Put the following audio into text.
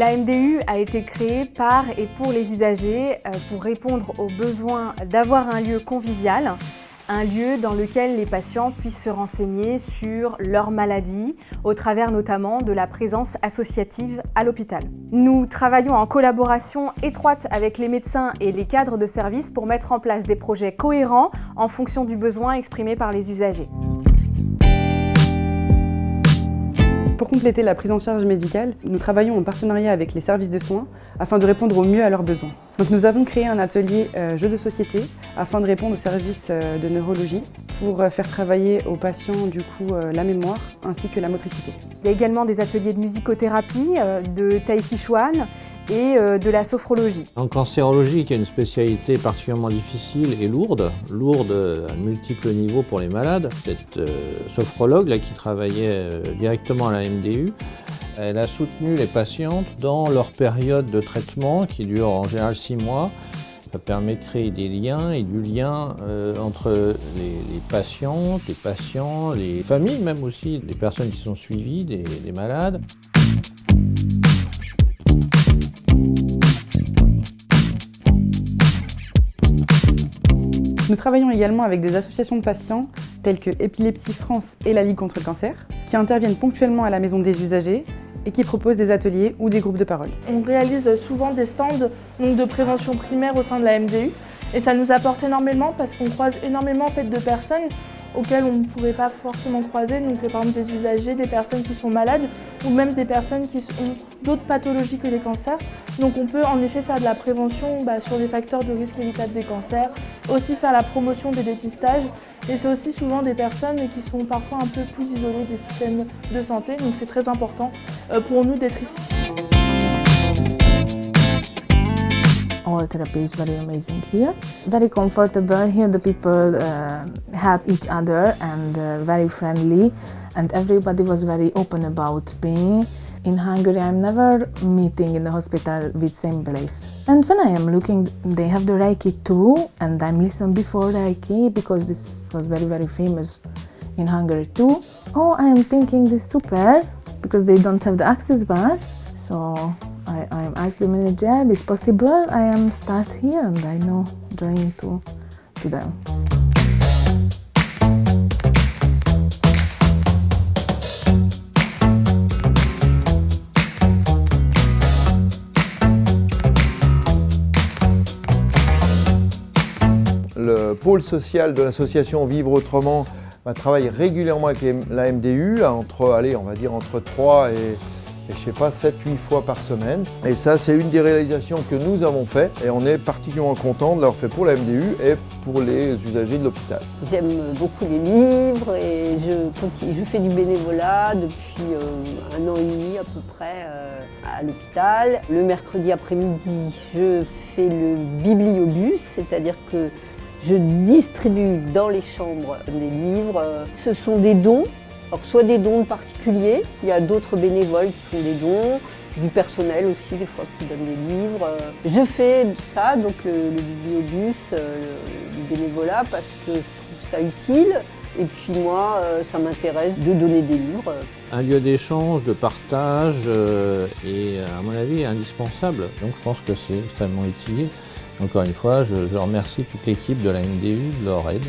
La MDU a été créée par et pour les usagers pour répondre au besoin d'avoir un lieu convivial, un lieu dans lequel les patients puissent se renseigner sur leur maladie, au travers notamment de la présence associative à l'hôpital. Nous travaillons en collaboration étroite avec les médecins et les cadres de service pour mettre en place des projets cohérents en fonction du besoin exprimé par les usagers. Pour compléter la prise en charge médicale, nous travaillons en partenariat avec les services de soins afin de répondre au mieux à leurs besoins. Donc nous avons créé un atelier jeux de société afin de répondre aux services de neurologie pour faire travailler aux patients la mémoire ainsi que la motricité. Il y a également des ateliers de musicothérapie, de tai chi chuan et de la sophrologie. En cancérologie, qui est une spécialité particulièrement difficile et lourde à multiples niveaux pour les malades, cette sophrologue qui travaillait directement à la MDU, elle a soutenu les patientes dans leur période de traitement qui dure en général 6 mois. Ça permet de créer des liens et du lien entre les patientes, les patients, les familles même aussi, les personnes qui sont suivies, des malades. Nous travaillons également avec des associations de patients telles que Épilepsie France et la Ligue contre le cancer, qui interviennent ponctuellement à la maison des usagers et qui proposent des ateliers ou des groupes de parole. On réalise souvent des stands de prévention primaire au sein de la MDU et ça nous apporte énormément parce qu'on croise énormément de personnes auxquelles on ne pourrait pas forcément croiser, donc par exemple des usagers, des personnes qui sont malades ou même des personnes qui ont d'autres pathologies que les cancers. Donc on peut en effet faire de la prévention sur les facteurs de risque médical des cancers, aussi faire la promotion des dépistages et c'est aussi souvent des personnes qui sont parfois un peu plus isolées des systèmes de santé, donc c'est très important pour nous d'être ici. All therapy is very amazing here. Very comfortable here. The people help each other and very friendly, and everybody was very open about me. In Hungary, I'm never meeting in the hospital with same place. And when I am looking, they have the Reiki too, and I'm listening before Reiki because this was very famous in Hungary too. Oh, I am thinking this super because they don't have the access bars, so. I asked the manager, is possible? I am start here and I know join to them. Le pôle social de l'association Vivre Autrement travaille régulièrement avec la MDU, entre 3 et 7-8 fois par semaine. Et ça, c'est une des réalisations que nous avons fait et on est particulièrement content de l'avoir fait pour la MDU et pour les usagers de l'hôpital. J'aime beaucoup les livres et je fais du bénévolat depuis 1 an et demi à peu près à l'hôpital. Le mercredi après-midi, je fais le bibliobus, c'est-à-dire que je distribue dans les chambres des livres. Ce sont des dons. Alors, soit des dons particuliers, il y a d'autres bénévoles qui font des dons, du personnel aussi des fois qui donne des livres. Je fais ça, donc le bibliobus, du bénévolat parce que je trouve ça utile et puis moi ça m'intéresse de donner des livres. Un lieu d'échange, de partage et à mon avis indispensable, donc je pense que c'est extrêmement utile. Encore une fois, je remercie toute l'équipe de la MDU de leur aide.